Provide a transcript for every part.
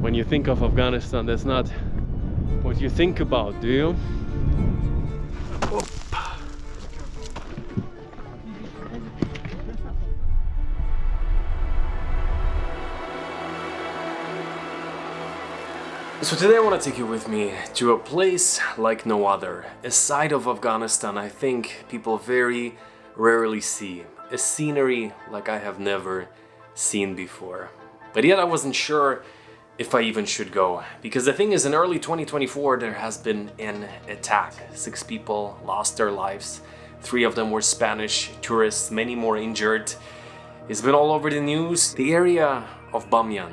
when you think of Afghanistan, that's not what you think about, do you? Oop. So today I want to take you with me to a place like no other, a side of Afghanistan I think people very rarely see, a scenery like I have never seen before. But yet I wasn't sure if I even should go, because the thing is, in early 2024 there has been an attack. 6 people lost their lives, 3 of them were Spanish tourists, many more injured. It's been all over the news. The area of Bamyan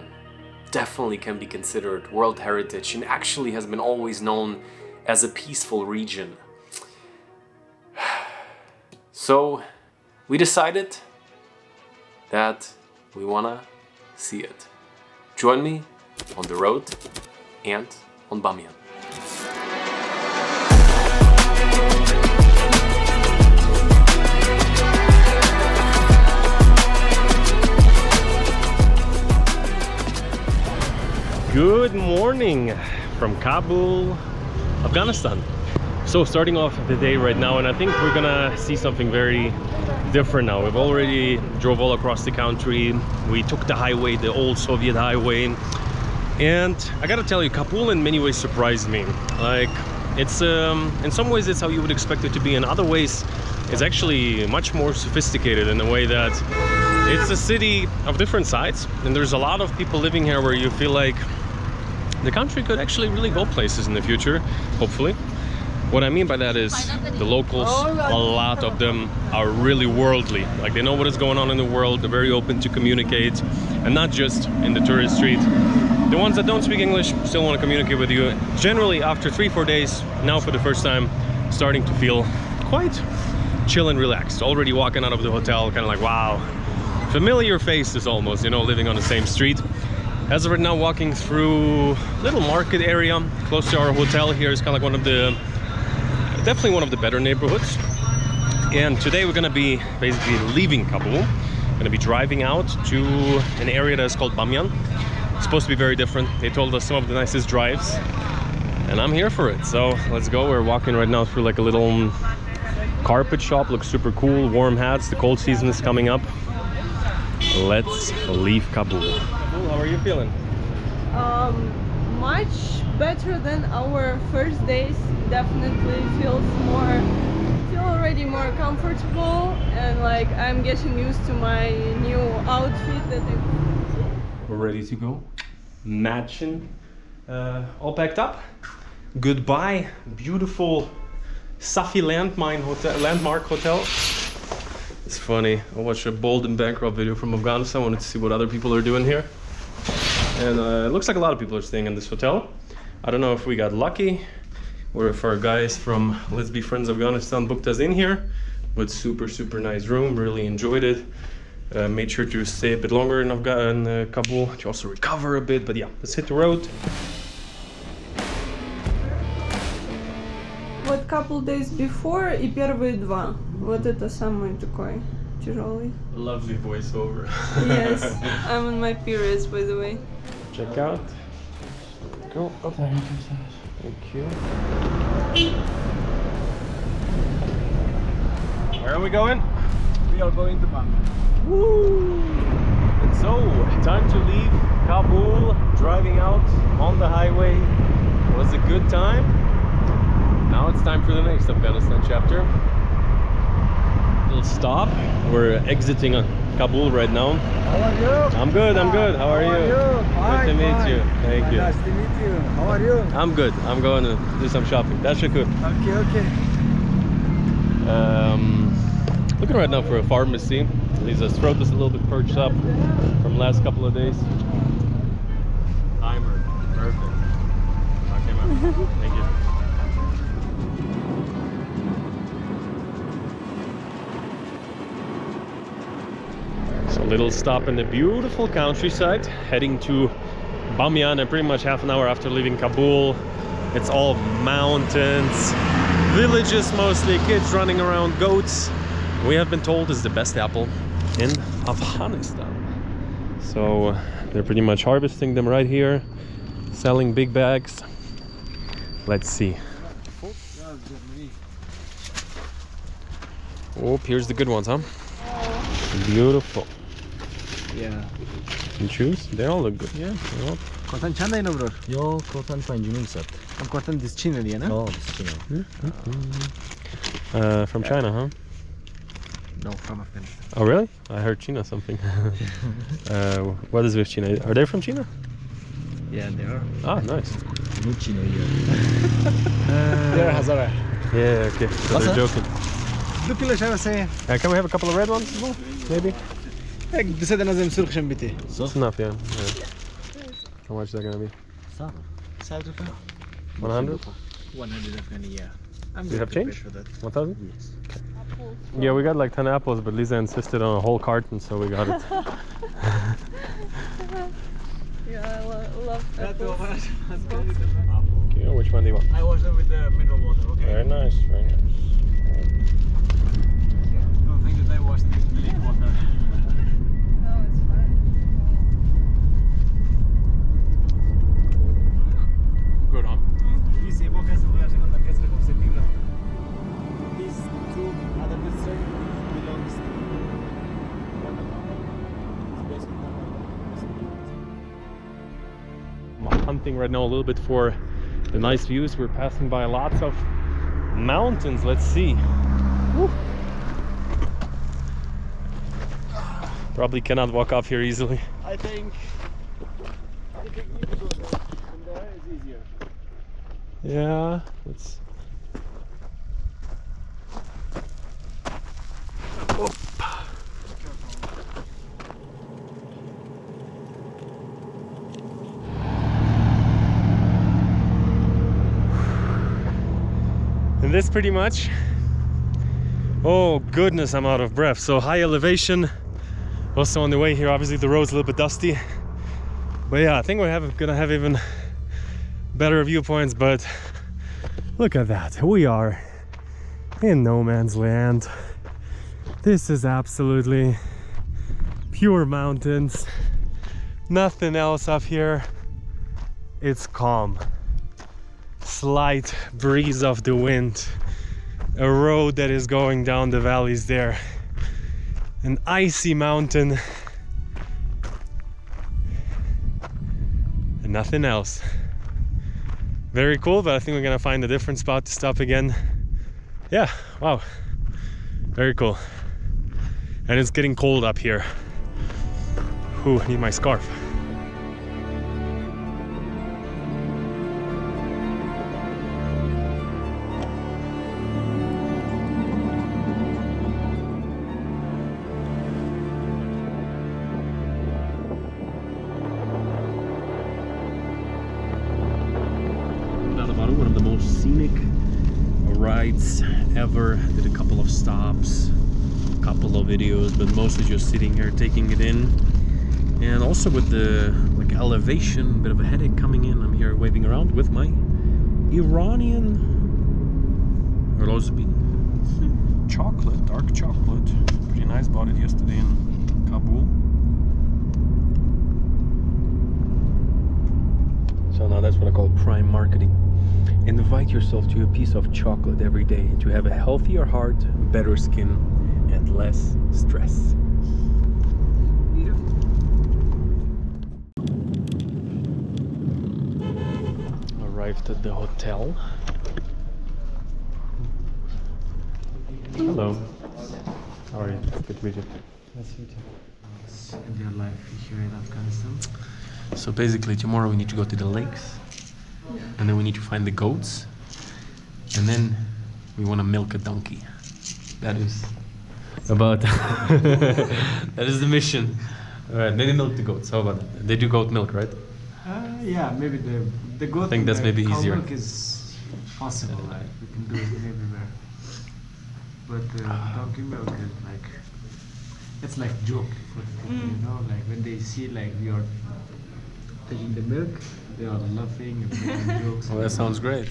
definitely can be considered World Heritage and actually has been always known as a peaceful region. So we decided that we wanna see it. Join me on the road and on Bamyan. Good morning from Kabul, Afghanistan. So starting off the day right now, and I think we're gonna see something very different now. We've already drove all across the country. We took the highway, the old Soviet highway, and I gotta tell you, Kabul in many ways surprised me. Like, it's in some ways it's how you would expect it to be. In other ways, it's actually much more sophisticated in a way that it's a city of different sides, and there's a lot of people living here where you feel like the country could actually really go places in the future, hopefully. What I mean by that is the locals, a lot of them are really worldly. Like, they know what is going on in the world, they're very open to communicate, and not just in the tourist street. The ones that don't speak English still want to communicate with you. Generally, after 3-4 days, now for the first time, starting to feel quite chill and relaxed. Already walking out of the hotel, kind of like, wow, familiar faces almost, you know, living on the same street. As of right now, walking through little market area close to our hotel here is kind of like one of the, definitely one of the better neighborhoods. And today we're gonna be basically leaving Kabul. Gonna be driving out to an area that is called Bamyan. It's supposed to be very different. They told us some of the nicest drives, and I'm here for it. So let's go. We're walking right now through like a little carpet shop. Looks super cool. Warm hats. The cold season is coming up. Let's leave Kabul. Kabul, how are you feeling? Much better than our first days. Definitely feel already more comfortable, and like I'm getting used to my new outfit that we're ready to go. Matching, all packed up. Goodbye, beautiful Safi landmark hotel. It's funny, I watched a bold and bankrupt video from Afghanistan. I wanted to see what other people are doing here. And it looks like a lot of people are staying in this hotel. I don't know if we got lucky or if our guys from Let's Be Friends Afghanistan booked us in here. But super nice room, really enjoyed it. Made sure to stay a bit longer in Kabul to also recover a bit. But yeah, let's hit the road. Вот couple days before и первые 2. Вот это самый такой тяжелый. Lovely voiceover. Yes, I'm on my periods, by the way. Check out. Go up. Thank you. Where are we going? We are going to Bamyan. Woo! And so, time to leave Kabul, driving out on the highway. It was a good time. Now it's time for the next Afghanistan chapter. Little stop. We're exiting Kabul right now. How are you? I'm good, I'm good. How are you? Fine, Good to meet fine. you. Thank you. Nice to meet you. How are you? I'm good. I'm going to do some shopping. That's good. Okay. Looking right now for a pharmacy. Lisa's throat is a little bit perched up from last couple of days. Timer. Perfect. Okay, man. Thank you. So a little stop in the beautiful countryside, heading to Bamyan, and pretty much half an hour after leaving Kabul. It's all mountains, villages mostly, kids running around, goats. We have been told is the best apple in Afghanistan. So they're pretty much harvesting them right here. selling big bags. Let's see. Oh, here's the good ones, huh? Beautiful. Yeah. You choose? They all look good. Yeah. Yep. Cotton chanda ino bro. Yo, cotton panjunum sat. I'm cotton this China dia na? Oh, this China. From China, huh? No, from Afghanistan. Oh, really? I heard China something. What is with China? Are they from China? Yeah, they are. Ah, nice. New China here. They're Hazara. Yeah, okay. So What's they're that? joking. Look at what I was saying. Can we have a couple of red ones as well? Maybe? Hey, this is another surg shambiti. That's enough, yeah. How much is that gonna be? Sab. 100? 100 Afghani, yeah. I'm Do you have prepared change? for that. 1,000? Yes. Yeah, we got like 10 apples, but Lisa insisted on a whole carton, so we got it. Yeah, I love apples. Okay, which one do you want? I wash them with the mineral water, okay? Very nice, very nice. Don't think that I wash them with lake water. No, it's fine. Good, huh? These two other districts belongs to one of them. It's basically I'm hunting right now a little bit for the nice views. We're passing by lots of mountains. Let's see. Woo. Probably cannot walk off here easily. I think you need to go there. From there is easier. Yeah, let's. And this pretty much. Oh goodness, I'm out of breath. So high elevation. Also on the way here, obviously the road's a little bit dusty. But yeah, I think we're gonna have even better viewpoints. But look at that. We are in no man's land. This is absolutely pure mountains. Nothing else up here. It's calm. Slight breeze of the wind, a road that is going down the valleys there, an icy mountain, and nothing else. Very cool, but I think we're gonna find a different spot to stop again. Yeah, wow, very cool. And it's getting cold up here. Ooh, I need my scarf. One of the most scenic rides ever. Did a couple of stops, a couple of videos, but mostly just sitting here taking it in. And also with the like elevation, a bit of a headache coming in. I'm here waving around with my Iranian rosbi chocolate, dark chocolate. Pretty nice. Bought it yesterday in Kabul. So now that's what I call prime marketing. Invite yourself to a piece of chocolate every day to have a healthier heart, better skin, and less stress. Arrived at the hotel. Hello. How are you? Good to meet you. Nice to meet you. In your life here in Afghanistan. So basically tomorrow we need to go to the lakes. And then we need to find the goats, and then we want to milk a donkey. That is about that is the mission. All right, maybe milk the goats. How about that? They do goat milk, right? Yeah, maybe the goat. I think that's maybe cow easier. milk is possible. Like we can do it everywhere. But donkey milk is like it's like joke for the people, you know. Like when they see like we are taking the milk, they are laughing and making jokes. Well, that sounds great.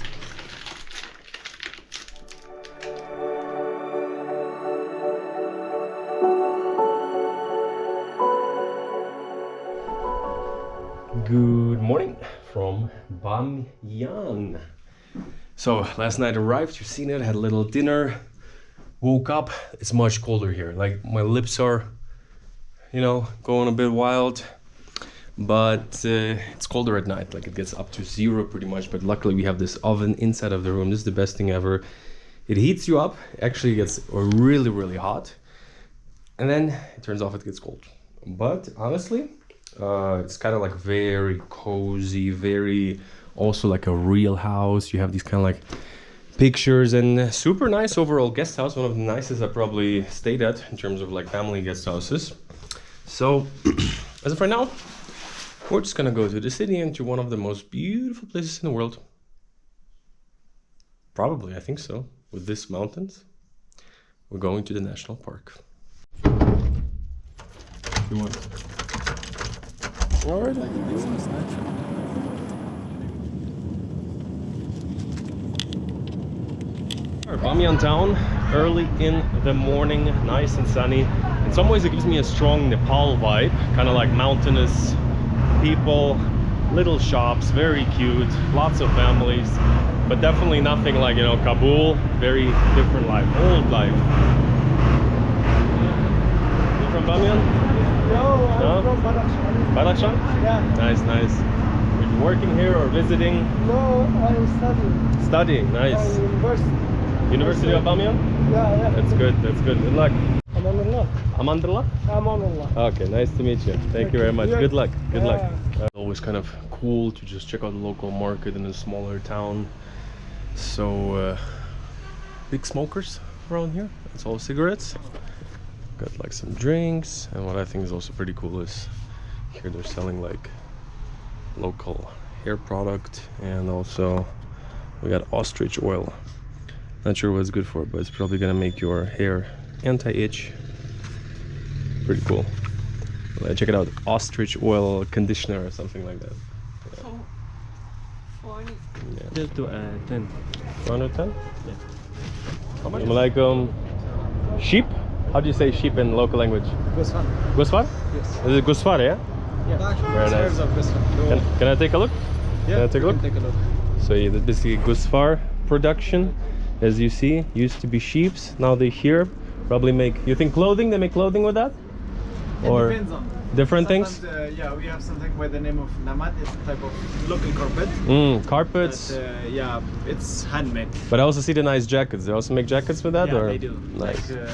Good morning from Bamyan. So last night arrived, you've seen it, had a little dinner, woke up. It's much colder here. Like my lips are, you know, going a bit wild, but it's colder at night. Like it gets up to 0 pretty much, but luckily we have this oven inside of the room. This is the best thing ever. It heats you up. Actually gets really hot, and then it turns off, it gets cold. But honestly, it's kind of like very cozy, very also like a real house. You have these kind of like pictures, and super nice overall guest house. One of the nicest I probably stayed at in terms of like family guest houses. So as of right now, we're just gonna go to the city and to one of the most beautiful places in the world. Probably, I think so. With these mountains, we're going to the national park. You want? All right. Bamyan town, early in the morning, nice and sunny. In some ways it gives me a strong Nepal vibe, kind of like mountainous people, little shops, very cute, lots of families, but definitely nothing like, you know, Kabul. Very different life, old life. You from Bamyan? No, I'm from Badakhshan. Badakhshan? Yeah. Nice. Are you working here or visiting? No, I'm studying. Studying, nice. University. University of Bamyan? Yeah. That's good. Good luck. Amanullah. Amandullah? Amanullah. Okay, nice to meet you. Thank you very much. Good luck. Good luck. Yeah. Always kind of cool to just check out the local market in a smaller town. So, big smokers around here. It's all cigarettes. Got like some drinks, and what I think is also pretty cool is here they're selling like local hair product, and also we got ostrich oil. Not sure what it's good for, but it's probably gonna make your hair anti-itch. Pretty cool. Check it out, ostrich oil conditioner or something like that. Yeah. So funny. Yeah. Just to 10. 110? Yeah. How much? Like sheep? How do you say sheep in local language? Gosfar. Gusfar? Yes. Is it Gusfar, yeah? Yeah. Very nice. Of Gosfar. Can I take a look? Yeah. Can I take a you look? can take a look. So yeah, this is Gusfar production. As you see, used to be sheep's. Now they here probably make. You think clothing? They make clothing with that? It depends on different sometimes, things? Yeah, we have something by the name of namat. It's a type of local carpet. Carpets. That, yeah, it's handmade. But I also see the nice jackets. They also make jackets with that, Yeah, or they do. Nice. Like,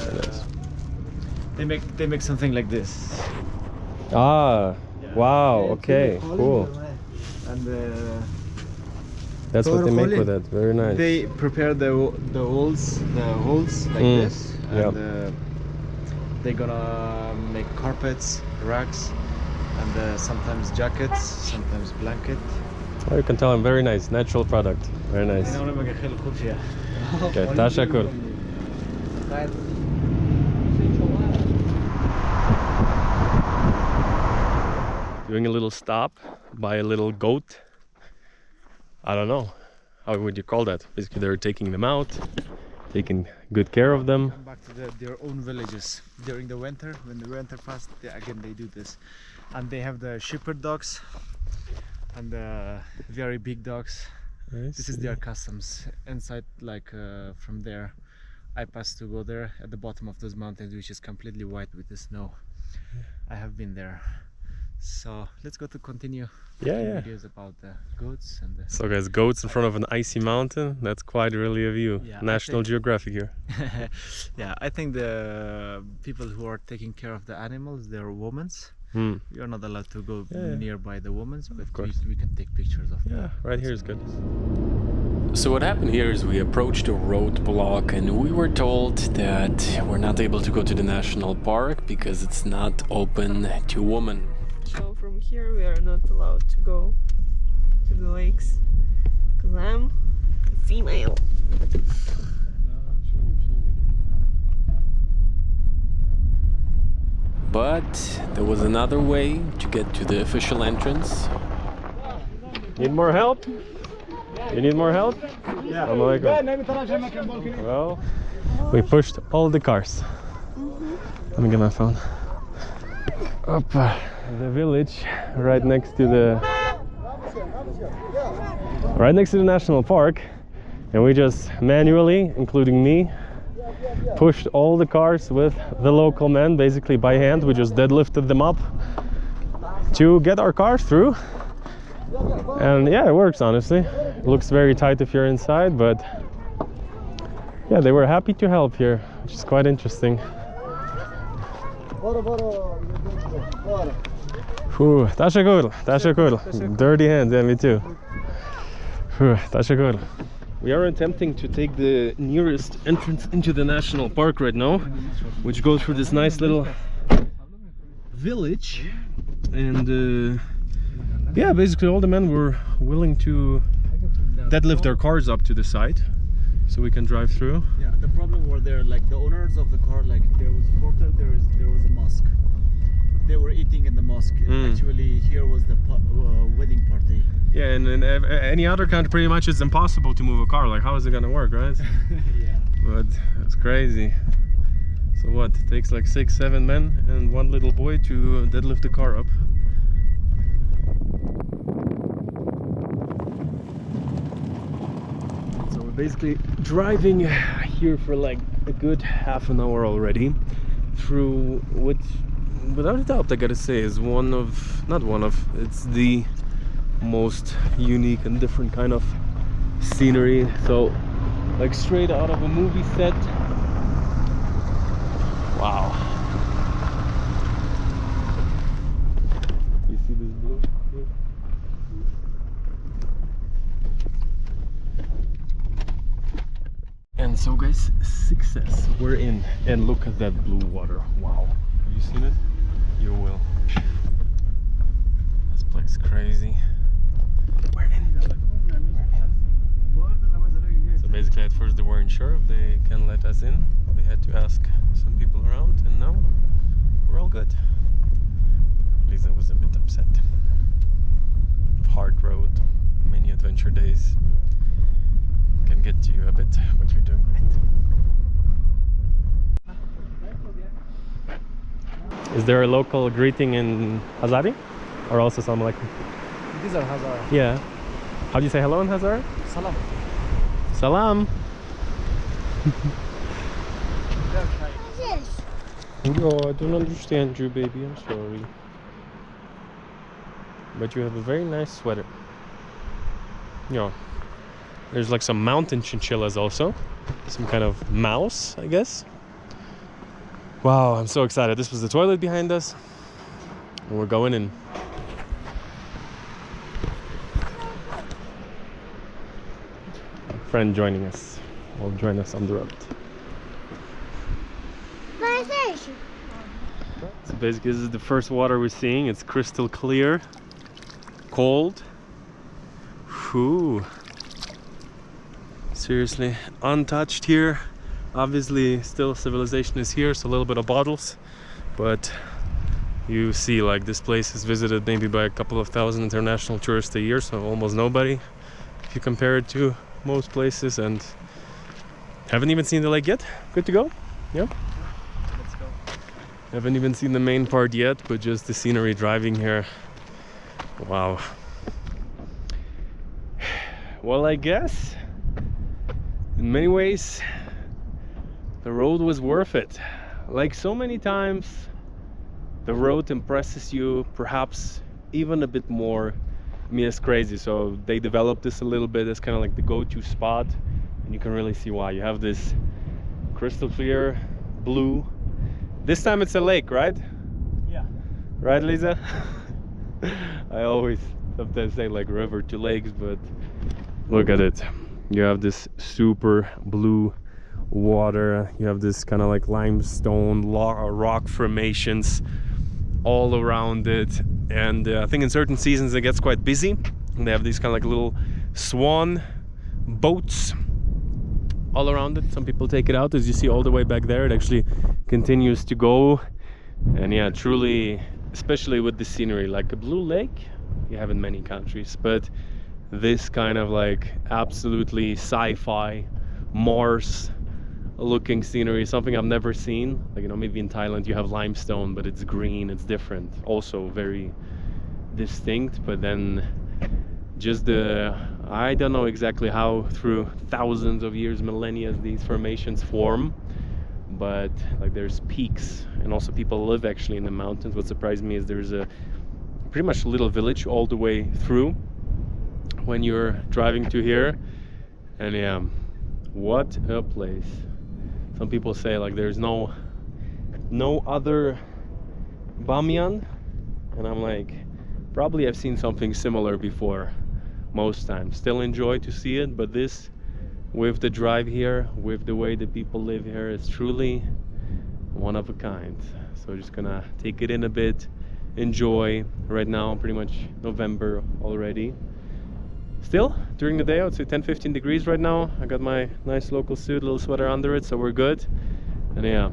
Nice. They make something like this. Ah, Yeah. wow. Okay, cool. And That's what they make with it. Very nice. they prepare the holes like this, Yeah. and they're gonna make carpets, racks, and sometimes jackets, sometimes blanket. Oh, you can tell I'm very nice. Natural product. Very nice. Okay, tashakur. Doing a little stop by a little goat. I don't know. How would you call that? Basically, they're taking them out, taking good care of them. Come back to their own villages during the winter. When the winter passed, they do this, and they have the shepherd dogs and the very big dogs. This is their customs inside. Like from there, I passed to go there at the bottom of those mountains, which is completely white with the snow. I have been there. So let's go to continue videos about the goats and the... So guys, goats in front of an icy mountain, that's quite really a view. Yeah, National Geographic here. Yeah, I think the people who are taking care of the animals, they're women. We are not allowed to go nearby the women, but we can take pictures of them. Yeah, right here is good. So what happened here is we approached a roadblock and we were told that we're not able to go to the national park because it's not open to women. So from here we are not allowed to go to the lakes because I'm a female. But there was another way to get to the official entrance. Need more help? You need more help? Yeah. Well, we pushed all the cars. Let me get my phone. Up the village right next to the right next to the national park, and we just manually, including me, pushed all the cars with the local men, basically by hand. We just deadlifted them up to get our cars through. And yeah, it works, honestly. It looks very tight if you're inside, but yeah, they were happy to help here, which is quite interesting. Whew, teşekkür. Dirty hands, yeah, me too. Whew, teşekkür. We are attempting to take the nearest entrance into the national park right now, which goes through this nice little village. And yeah, basically all the men were willing to deadlift their cars up to the side so we can drive through. Yeah, the problem were there, like the owners of the car, like there was a mosque. They were eating in the mosque. Actually, here was the wedding party. Yeah, and in any other country, pretty much it's impossible to move a car. Like, how is it gonna work, right? Yeah. But it's crazy. So what? It takes like 6-7 men and one little boy to deadlift the car up. So we're basically driving here for like a good half an hour already through what, without a doubt, I gotta say, is it's the most unique and different kind of scenery. So like straight out of a movie set. Wow. You see this blue? And so guys, success, we're in, and look at that blue water. Wow, have you seen it? You will. This place is crazy. We're in. So basically at first they weren't sure if they can let us in. We had to ask some people around, and now we're all good. Lisa was a bit upset. Hard road, many adventure days. Can get to you a bit, but you're doing great. Is there a local greeting in Hazari? Or also something like... These are Hazara. Yeah. How do you say hello in Hazara? Salam. Salam! Oh, I don't understand you, baby. I'm sorry. But you have a very nice sweater. Yeah. There's like some mountain chinchillas also. Some kind of mouse, I guess. Wow, I'm so excited. This was the toilet behind us. And we're going in. A friend joining us. Will join us on the road. So basically this is the first water we're seeing. It's crystal clear. Cold. Whew. Seriously, untouched here. Obviously still civilization is here, so a little bit of bottles, but you see like this place is visited maybe by a couple of thousand international tourists a year, so almost nobody if you compare it to most places. And haven't even seen the lake yet. Good to go? Yeah, Let's go. haven't even seen the main part yet, but just the scenery driving here. Wow. Well, I guess in many ways the road was worth it. Like so many times, the road impresses you perhaps even a bit more. I mean, it's crazy. So they developed this a little bit as kind of like the go-to spot, and you can really see why. You have this crystal clear blue. This time it's a lake, right? Yeah. Right, Lisa? I always sometimes say like river to lakes, but look at it. You have this super blue water. You have this kind of like limestone rock formations all around it. And I think in certain seasons it gets quite busy. And they have these kind of like little swan boats all around it. Some people take it out, as you see all the way back there. It actually continues to go. And yeah, truly, especially with the scenery, like a blue lake you have in many countries, but this kind of like absolutely sci-fi Mars looking scenery, something I've never seen. Like, you know, maybe in Thailand you have limestone, but it's green, it's different, also very distinct. But then just the, I don't know exactly how through thousands of years, millennia, these formations form, but like there's peaks, and also people live actually in the mountains. What surprised me is there's a pretty much little village all the way through when you're driving to here. And yeah, what a place. Some people say like there's no other Bamyan, and I'm like, probably I've seen something similar before. Most times still enjoy to see it, but this, with the drive here, with the way that people live here, is truly one of a kind. So just gonna take it in a bit, enjoy. Right now pretty much November already. Still during the day I would say 10-15 degrees right now. I got my nice local suit, little sweater under it, so we're good. And yeah,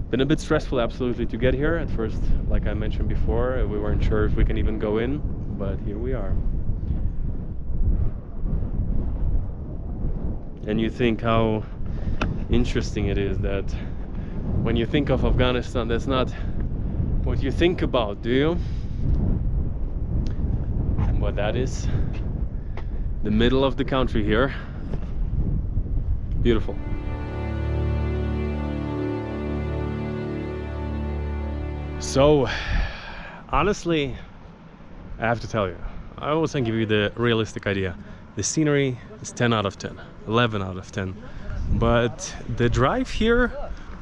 been a bit stressful absolutely to get here at first. Like I mentioned before, we weren't sure if we can even go in, but here we are. And you think how interesting it is that when you think of Afghanistan, that's not what you think about, do you? But that is the middle of the country here. Beautiful. So honestly, I have to tell you, I always give you the realistic idea. The scenery is 10 out of 10, 11 out of 10. But the drive here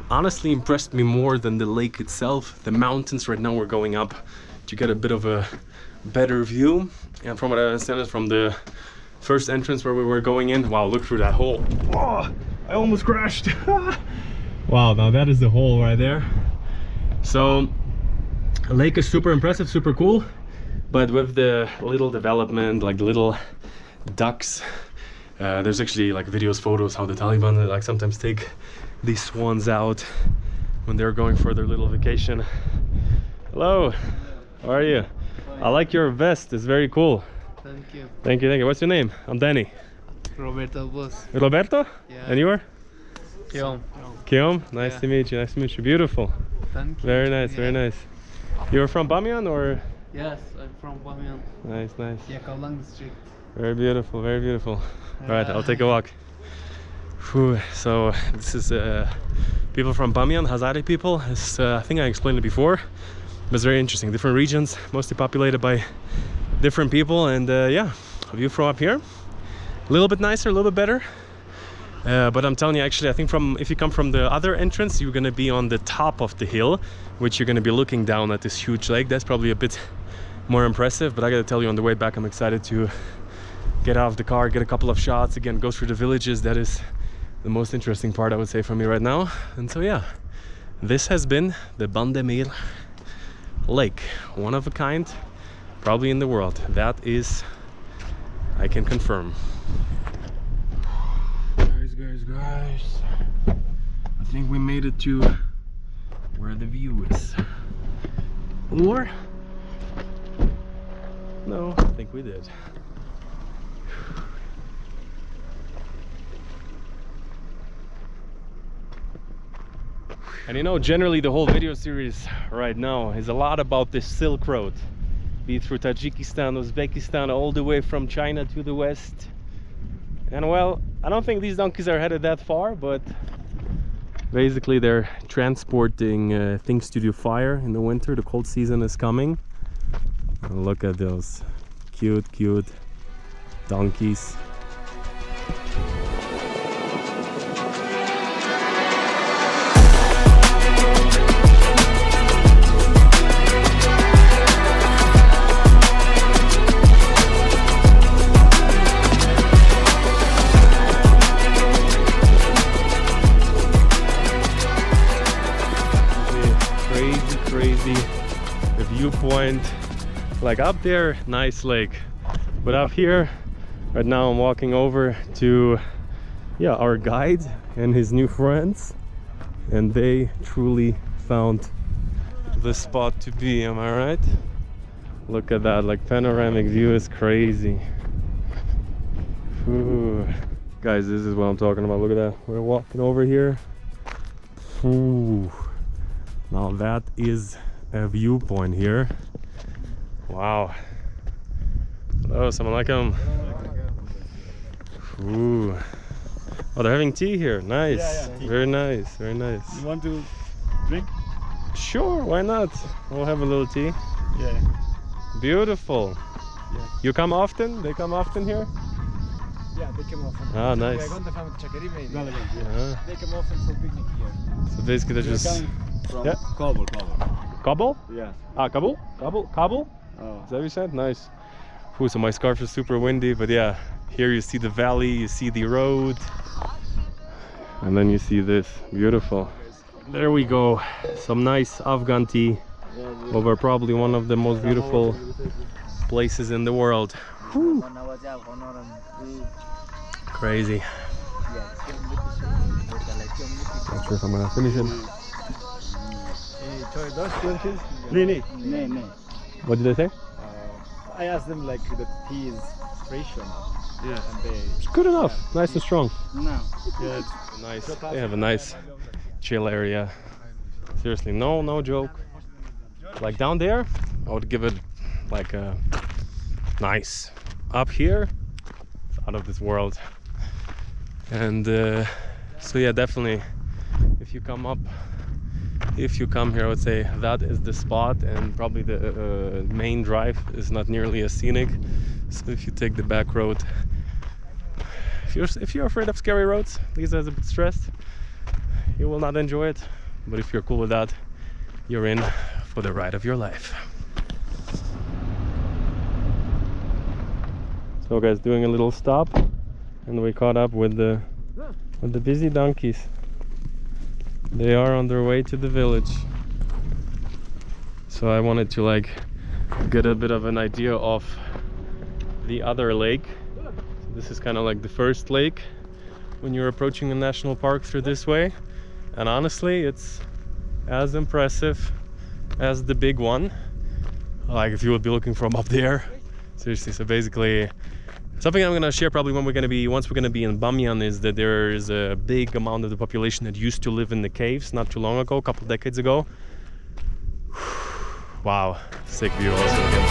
honestly impressed me more than the lake itself. The mountains, right now we're going up to get a bit of a better view. And from what I understand is from the first entrance where we were going in. Wow, look through that hole. Oh, I almost crashed. Wow, now that is the hole right there. So the lake is super impressive, super cool. But with the little development, like the little ducks, there's actually like videos, photos how the Taliban like sometimes take these swans out when they're going for their little vacation. Hello, how are you? I like your vest, it's very cool. Thank you. Thank you, thank you. What's your name? I'm Danny. Roberto Bus. Roberto? Yeah. And you are? Kiom. Kiom? Nice to meet you, nice to meet you. Beautiful. Thank you. Very nice, very nice. You're from Bamyan or? Yes, I'm from Bamyan. Nice, nice. Yakalang district. Very beautiful, very beautiful. Alright, I'll take a walk. Whew. So this is people from Bamyan, Hazari people. It's, I think I explained it before, but it's very interesting. Different regions, mostly populated by different people, and yeah, a view from up here, a little bit nicer, a little bit better. But I'm telling you, actually, I think if you come from the other entrance, you're gonna be on the top of the hill, which you're gonna be looking down at this huge lake. That's probably a bit more impressive, but I gotta tell you, on the way back, I'm excited to get out of the car, get a couple of shots, again, go through the villages. That is the most interesting part, I would say, for me right now. And so yeah, this has been the Bandemir Lake, one of a kind, probably in the world. That is, I can confirm. Guys, I think we made it to where the view is. Or no, I think we did. And you know, generally the whole video series right now is a lot about this Silk Road, be it through Tajikistan, Uzbekistan, all the way from China to the west. And well, I don't think these donkeys are headed that far, but basically they're transporting things to do fire in the winter. The cold season is coming. And look at those cute donkeys. Crazy the viewpoint, like up there, nice lake, but up here right now I'm walking over to our guide and his new friends, and they truly found the spot to be. Am I right? Look at that, like panoramic view is crazy. Ooh. Guys, this is what I'm talking about. Look at that, we're walking over here. Ooh. Now that is a viewpoint here. Wow. Oh, assalamu alaikum. Ooh. Oh, they're having tea here. Nice. tea. Very nice. Very nice. You want to drink? Sure, why not? We'll have a little tea. Yeah. Beautiful. Yeah. You come often? They come often here? Yeah, they come often. Ah, nice. They come Ah. often for picnic here. So basically they're just... From Yeah. Kabul. Kabul? Yeah. Ah, Kabul? Kabul? Oh. Is that what you said? Nice. Ooh, so my scarf is super windy, but yeah, here you see the valley, you see the road, and then you see this. Beautiful. There we go. Some nice Afghan tea over probably one of the most beautiful places in the world. Whew. Crazy. Not sure if I'm gonna finish it. What did I say? I asked them like the tea is fresh or not. Yeah. And they... It's good enough. Nice and strong. No. Yeah, it's nice. They have a nice chill area. Seriously, no joke. Like down there, I would give it like a nice. Up here, it's out of this world. And so yeah, definitely, if you come here, I would say that is the spot, and probably the main drive is not nearly as scenic. So if you take the back road, if you're afraid of scary roads, Lisa is a bit stressed, you will not enjoy it. But if you're cool with that, you're in for the ride of your life. So guys, doing a little stop, and we caught up with the busy donkeys. They are on their way to the village. So I wanted to like get a bit of an idea of the other lake. So this is kind of like the first lake when you're approaching a national park through this way. And honestly, it's as impressive as the big one. Like if you would be looking from up there. Seriously, so basically something I'm gonna share probably once we're gonna be in Bamyan is that there is a big amount of the population that used to live in the caves not too long ago, a couple decades ago. Wow, sick view also again.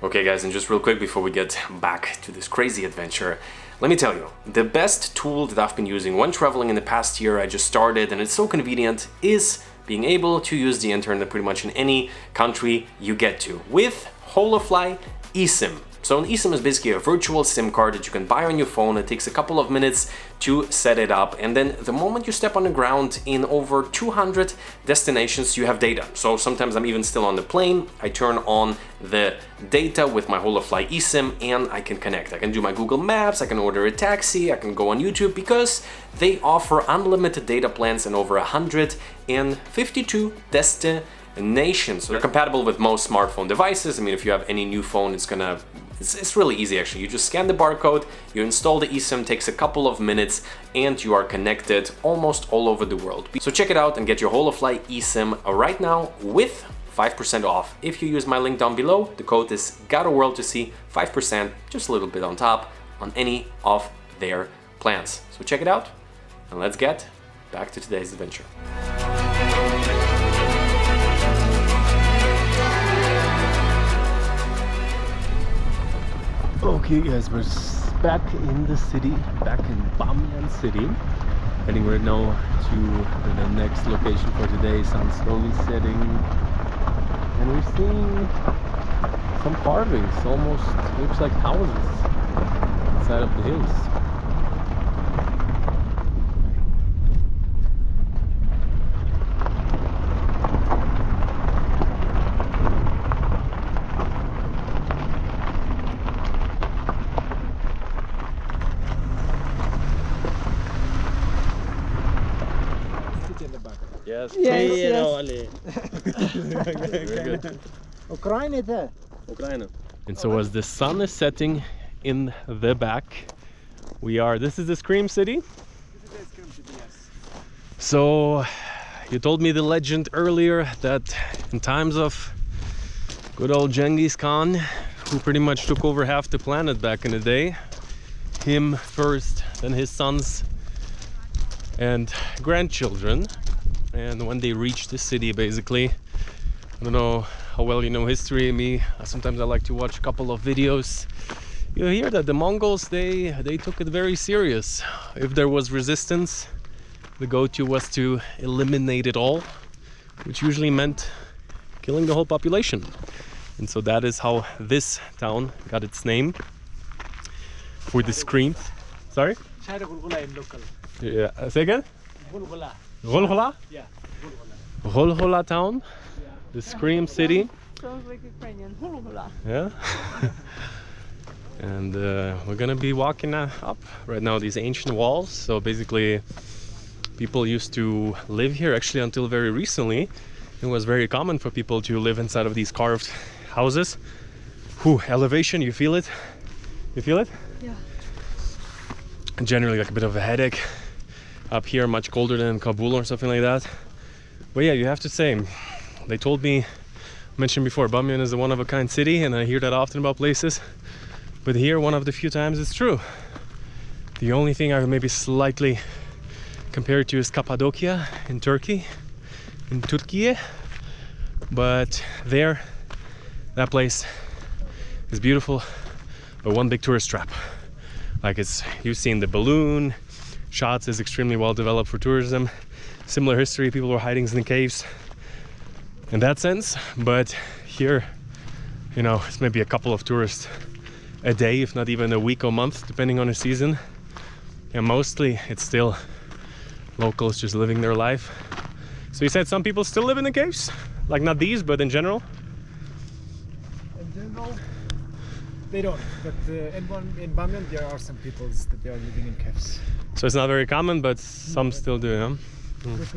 Okay guys, and just real quick before we get back to this crazy adventure, let me tell you, the best tool that I've been using when traveling in the past year, I just started and it's so convenient, is being able to use the internet pretty much in any country you get to with Holofly Esim. So an Esim is basically a virtual SIM card that you can buy on your phone. It takes a couple of minutes to set it up, and then the moment you step on the ground in over 200 destinations, you have data. So sometimes I'm even still on the plane, I turn on the data with my Holofly Esim and I can connect. I can do my Google Maps, I can order a taxi, I can go on YouTube, because they offer unlimited data plans in over 152 destinations. So they're compatible with most smartphone devices. I mean, if you have any new phone, it's really easy actually. You just scan the barcode, you install the eSIM, takes a couple of minutes, and you are connected almost all over the world. So check it out and get your Holofly eSIM right now with 5% off. If you use my link down below, the code is GOTAWORLD to see 5%, just a little bit on top, on any of their plans. So check it out, and let's get back to today's adventure. Okay guys, we're back in the city, back in Bamyan city. Heading right now to the next location for today. Sun's slowly setting. And we're seeing some carvings, almost looks like houses inside of the hills. Yes. Very good. Ukraine. And so as the sun is setting in the back, this is the Scream City? This is the Scream City, yes. So you told me the legend earlier that in times of good old Genghis Khan, who pretty much took over half the planet back in the day, him first, then his sons and grandchildren, and when they reached the city, basically, I don't know how well you know history. Me, sometimes I like to watch a couple of videos. You hear that the Mongols, they took it very serious. If there was resistance, the go-to was to eliminate it all, which usually meant killing the whole population. And so that is how this town got its name, for the screams. Sorry? Yeah, say again? Golgola? Yeah. Golgola town, the Scream City. Sounds like Ukrainian. Hula. Yeah. And we're gonna be walking up right now these ancient walls. So basically, people used to live here. Actually, until very recently, it was very common for people to live inside of these carved houses. Whew, elevation, you feel it? You feel it? Yeah. And generally, like a bit of a headache. Up here, much colder than Kabul or something like that. But yeah, you have to say, they told me, mentioned before, Bamyan is a one-of-a-kind city, and I hear that often about places. But here, one of the few times it's true. The only thing I would maybe slightly compare it to is Cappadocia in Turkey, in Turkey. But there, that place is beautiful, but one big tourist trap. Like you've seen the balloon shots is extremely well developed for tourism. Similar history, people were hiding in the caves in that sense, but here, you know, it's maybe a couple of tourists a day, if not even a week or month, depending on the season. And mostly it's still locals just living their life. So you said some people still live in the caves? Like not these, but in general? In general, they don't. But in Bamyan, there are some people that they are living in caves. So it's not very common, but some still do, huh? Because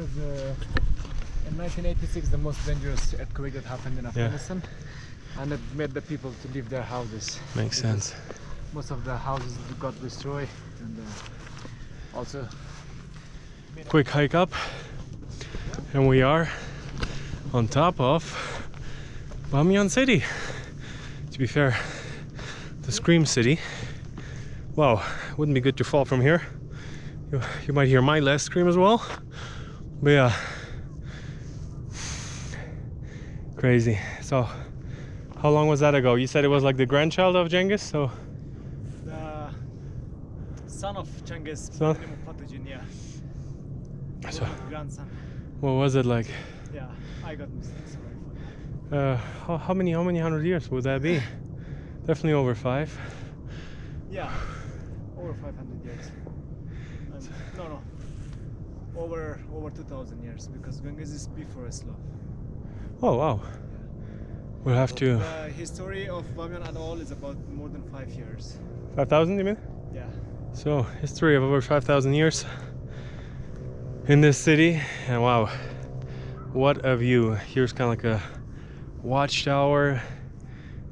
in 1986, the most dangerous earthquake that happened in Afghanistan, and it made the people to leave their houses. Makes sense. Most of the houses got destroyed, and also Quick hike up, and we are on top of Bamyan city. To be fair, the Scream City. Wow, wouldn't be good to fall from here. You might hear my last scream as well. But yeah, crazy. So, how long was that ago? You said it was like the grandchild of Genghis, so the son of Genghis, Son? Pathogen, yeah. So, Grandson. what was it like? Yeah, I got mistakes already. How many hundred years would that be? Definitely over 5. Yeah, over 500 years. No, over 2,000 years, because Genghis is before Islam. Oh wow. We'll have to. The history of Bamyan at all is about more than 5 years. 5,000, you mean? Yeah. So, history of over 5,000 years in this city, and wow, what a view. Here's kind of like a watchtower,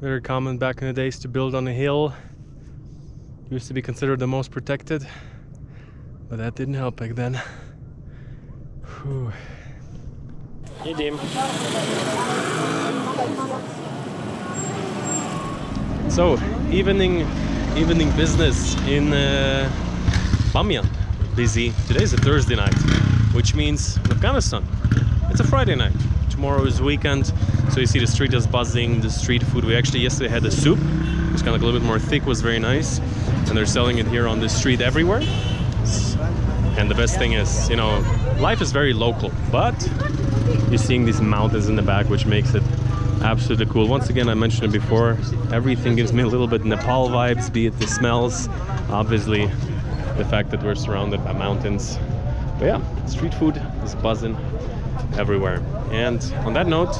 very common back in the days to build on a hill. Used to be considered the most protected, but that didn't help back then. Whew. Hey, Dim. So, evening business in Bamyan. Busy. Today's a Thursday night, which means in Afghanistan it's a Friday night. Tomorrow is weekend, so you see the street is buzzing, the street food. We actually yesterday had a soup, it was kind of like a little bit more thick, was very nice, and they're selling it here on the street everywhere. And the best thing is, you know, life is very local, but you're seeing these mountains in the back, which makes it absolutely cool. Once again, I mentioned it before, everything gives me a little bit Nepal vibes, be it the smells, obviously the fact that we're surrounded by mountains. But yeah, street food is buzzing everywhere. And on that note,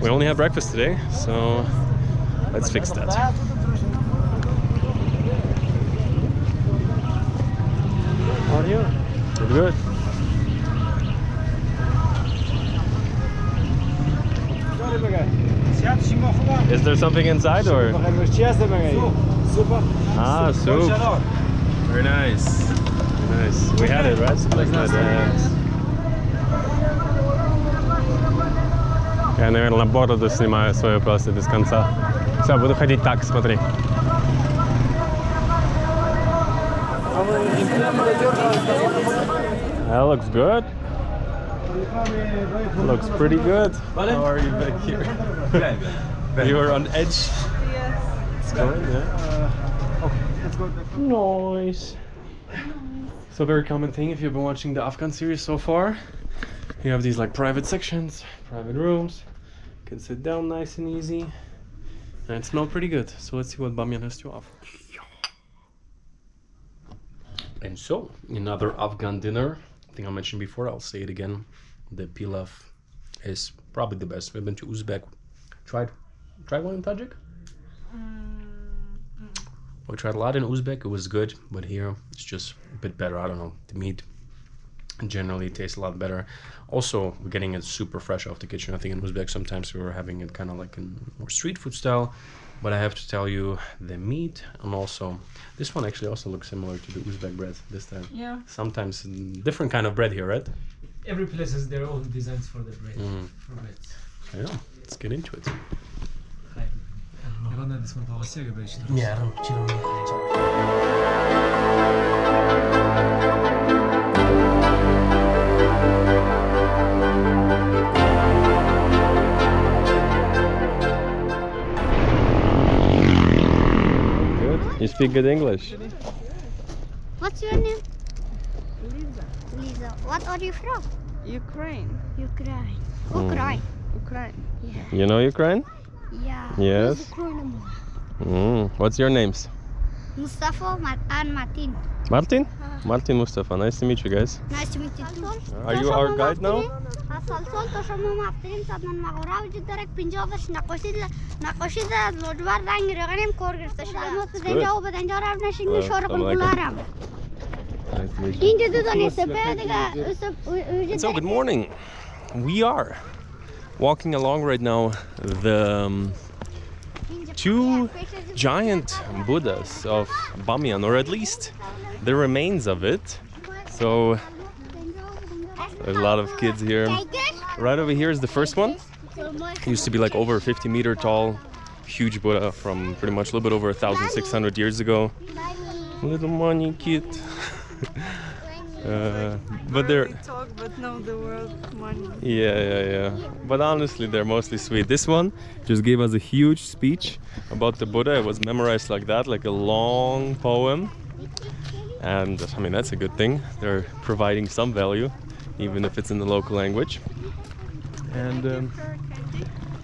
we only had breakfast today, so let's fix that. How are you? Good. Is there something inside or? Ah, soup. Very nice. Very nice. We had it, right? Like that. Я, наверное, бороду снимаю свою просто без конца. Все, буду ходить так, смотри. That looks good. Looks pretty good. How are you back here? You're on edge. Yes. It's going, yeah. Okay, let's go. Nice. So very common thing if you've been watching the Afghan series so far. You have these like private sections, private rooms. You can sit down nice and easy. And it smells pretty good. So let's see what Bamyan has to offer. And so, another Afghan dinner. I think I mentioned before, I'll say it again. The pilaf is probably the best. We've been to Uzbek. Tried one in Tajik? We tried a lot in Uzbek, it was good, but here it's just a bit better. I don't know, the meat generally tastes a lot better. Also, we're getting it super fresh off the kitchen. I think in Uzbek sometimes we were having it kind of like in more street food style, but I have to tell you, the meat, and also this one actually also looks similar to the Uzbek bread this time. Yeah. Sometimes different kind of bread here, right? Every place has their own designs for the bread. For bread. Yeah, let's get into it. Yeah, Good. You speak good English. What's your name? Lisa. Lisa. What are you from? Ukraine. Ukraine. Ukraine. Ukraine. Yeah. You know Ukraine? Yeah. Yes. Ukraine. What's your names? Mustafa and Martin. Martin? Martin Mustafa. Nice to meet you guys. Nice to meet you too. Are you our guide now? سلسل تو شما مفترین صد من مغوره وجود داره 50 ورش نقاشی لجبر رنگ رقنیم کار گرفته شده ما تو دنجا و به دنجا رفت نشین شارق الگلارم اینجا دو دانی سپه دیگه So good morning. We are walking along right now the two giant Buddhas of Bamyan, or at least the remains of it. So there's a lot of kids here. Right over here is the first one. It used to be like over 50-meter tall, huge Buddha from pretty much a little bit over 1,600 years ago. Little money kid. But they're talk, but know the word money. yeah. But honestly, they're mostly sweet. This one just gave us a huge speech about the Buddha. It was memorized like that, like a long poem. And I mean, that's a good thing. They're providing some value, even if it's in the local language. And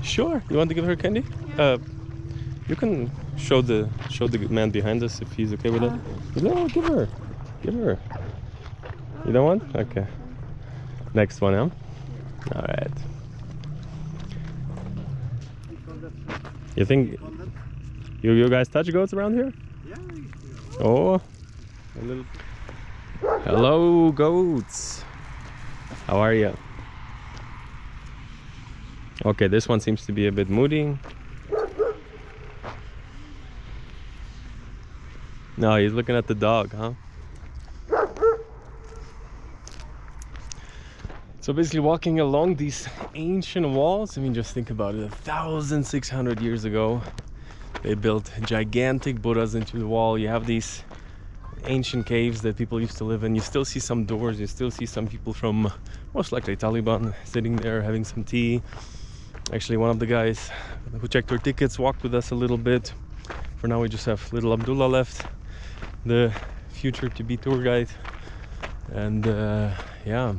sure, you want to give her candy? You can show the man behind us if he's okay with it. No, give her. You don't want? Okay. Next one, huh? All right. You think you guys touch goats around here? Yeah. Oh. A little. Hello, goats. How are you? Okay, this one seems to be a bit moody. No, he's looking at the dog, huh? So basically walking along these ancient walls, I mean, just think about it, 1,600 years ago, they built gigantic Buddhas into the wall. You have these ancient caves that people used to live in. You still see some doors, you still see some people from, most likely Taliban, sitting there having some tea. Actually, one of the guys who checked our tickets walked with us a little bit. For now, we just have little Abdullah left, the future to be tour guide. And yeah.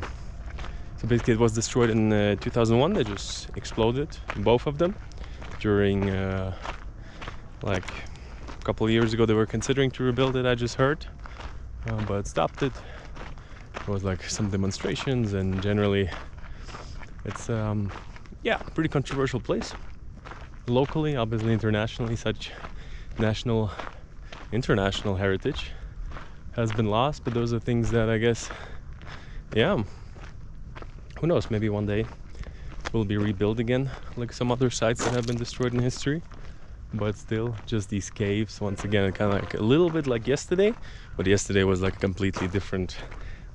So basically it was destroyed in 2001. They just exploded, both of them, during like a couple of years ago. They were considering to rebuild it, I just heard, but stopped it. There was like some demonstrations, and generally it's yeah, pretty controversial place. Locally, obviously internationally, such national, international heritage has been lost, but those are things that I guess, yeah, who knows, maybe one day it will be rebuilt again, like some other sites that have been destroyed in history. But still, just these caves, once again, kind of like a little bit like yesterday, but yesterday was like a completely different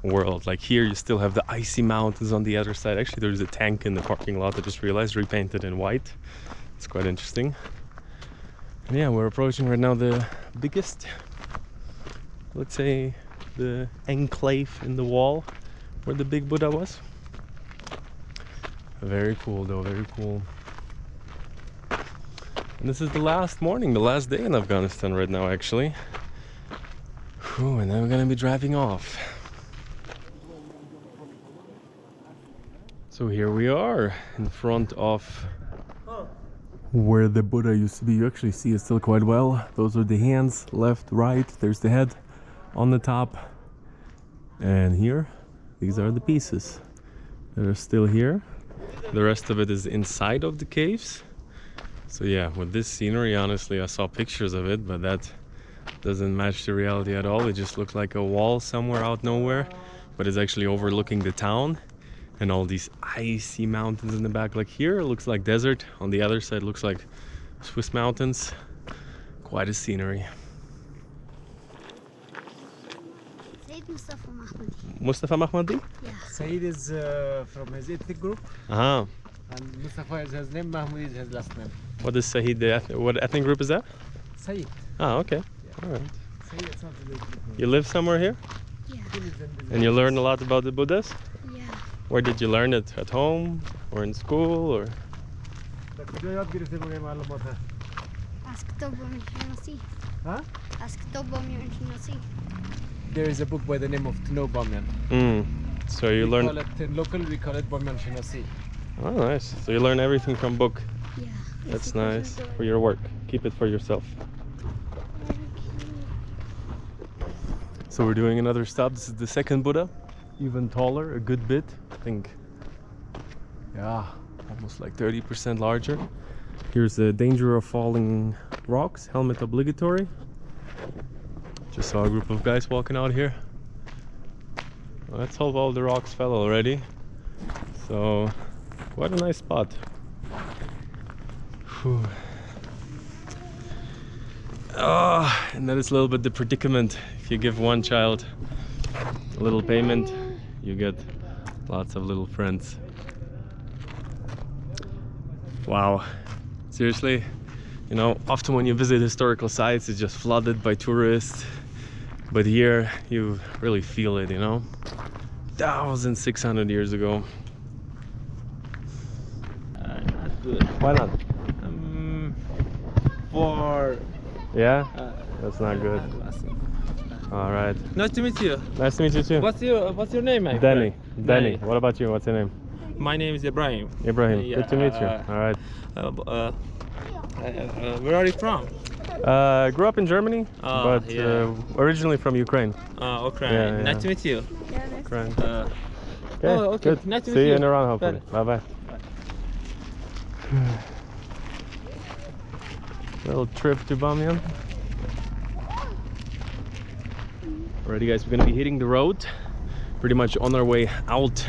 world. Like here you still have the icy mountains on the other side. Actually, there's a tank in the parking lot, I just realized, repainted in white. It's quite interesting. And yeah, we're approaching right now the biggest, let's say, the enclave in the wall where the big Buddha was. Very cool though, very cool. And this is the last morning, the last day in Afghanistan right now actually. Whew, and then we're gonna be driving off. So here we are in front of where the Buddha used to be. You actually see it still quite well. Those are the hands, left, right. There's the head on the top. And here, these are the pieces that are still here. The rest of it is inside of the caves. So yeah, with this scenery, honestly, I saw pictures of it, but that doesn't match the reality at all. It just looked like a wall somewhere out nowhere, but it's actually overlooking the town and all these icy mountains in the back. Like here, it looks like desert. On the other side, it looks like Swiss mountains. Quite a scenery. Mustafa Mahmoudi? Yeah. Saeed is from his ethnic group, Uh-huh. and Mustafa is his name, Mahmoud is his last name. What is Sahid? What ethnic group is that? Saeed. Oh, okay. All right. Saeed, it's not the ethnic group. You live somewhere here? Yeah. He lives in the And you learn a lot about the Buddhas? Yeah. Where did you learn it? At home? Or in school? Or Ask Bamyan شناسی. Huh? Ask Bamyan شناسی. There is a book by the name of To Know Bamyan. So you We learn... call it, in local we call it Bamyan Shinasi. Oh, nice. So you learn everything from book. Yeah. That's nice. For your work. Keep it for yourself. So we're doing another stop. This is the second Buddha. Even taller, a good bit. I think, yeah, almost like 30% larger. Here's the danger of falling rocks. Helmet obligatory. Just saw a group of guys walking out here. Well, let's hope all the rocks fell already. So, quite a nice spot. Whew. And that is a little bit the predicament. If you give one child a little payment, you get lots of little friends. Wow. Seriously, you know, often when you visit historical sites, it's just flooded by tourists. But here, you really feel it, you know? 1,600 years ago. Not good. Why not? For Yeah? That's not good. All right. Nice to meet you. Nice to meet you too. What's your name, my Danny. friend? Danny. What about you? What's your name? My name is Ibrahim. Ibrahim. Yeah, Good to meet you. All right. Where are you from? Grew up in Germany, Oh, but yeah. Originally from Ukraine. Okay. Yeah, Nice yeah. to meet you. Yeah, nice. Ukraine. Okay, okay. Good. Nice to See meet you you. in Iran, hopefully. Bye bye. Little trip to Bamyan. Alrighty, guys, we're gonna be hitting the road. Pretty much on our way out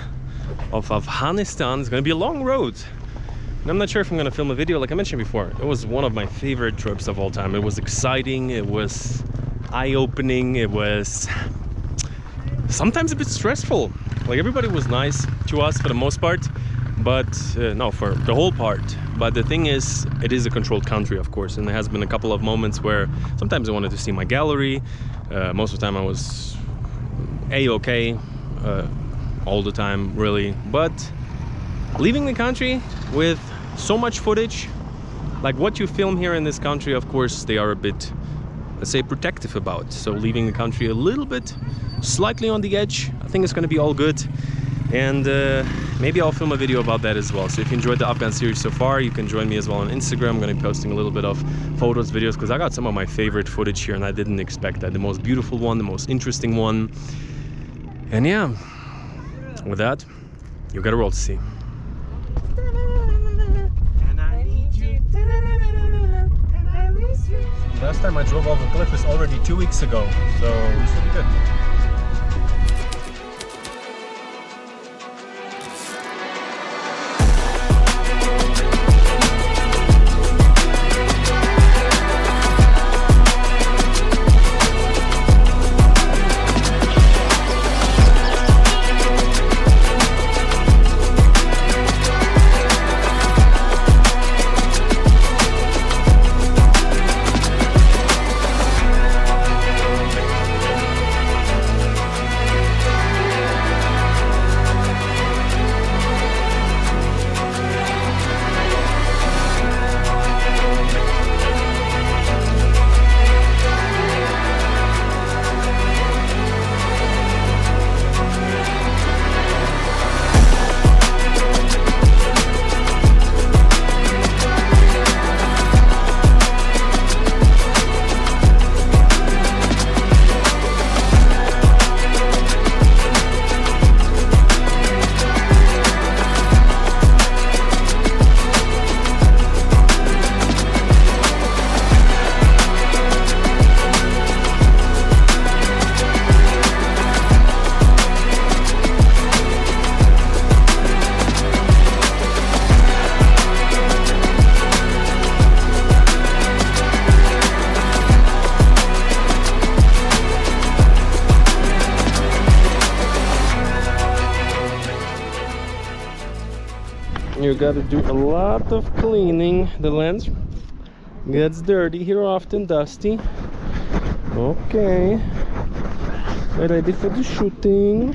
of Afghanistan. It's gonna be a long road. And I'm not sure if I'm gonna film a video. Like I mentioned before, it was one of my favorite trips of all time. It was exciting, it was eye-opening, it was sometimes a bit stressful. Like everybody was nice to us for the most part, but no, for the whole part. But the thing is, it is a controlled country, of course, and there has been a couple of moments where sometimes I wanted to see my gallery. Most of the time I was A-okay, all the time really, but leaving the country with so much footage, like what you film here in this country, of course, they are a bit, let's say, protective about. So leaving the country a little bit, slightly on the edge, I think it's going to be all good. And maybe I'll film a video about that as well. So if you enjoyed the Afghan series so far, you can join me as well on Instagram. I'm going to be posting a little bit of photos, videos, because I got some of my favorite footage here and I didn't expect that. The most beautiful one, the most interesting one. And yeah, with that, you got a world to see. Last time I drove off a cliff is already 2 weeks ago, so it should be good. You gotta do a lot of cleaning. The lens gets dirty here often, dusty. Okay. Ready for the shooting.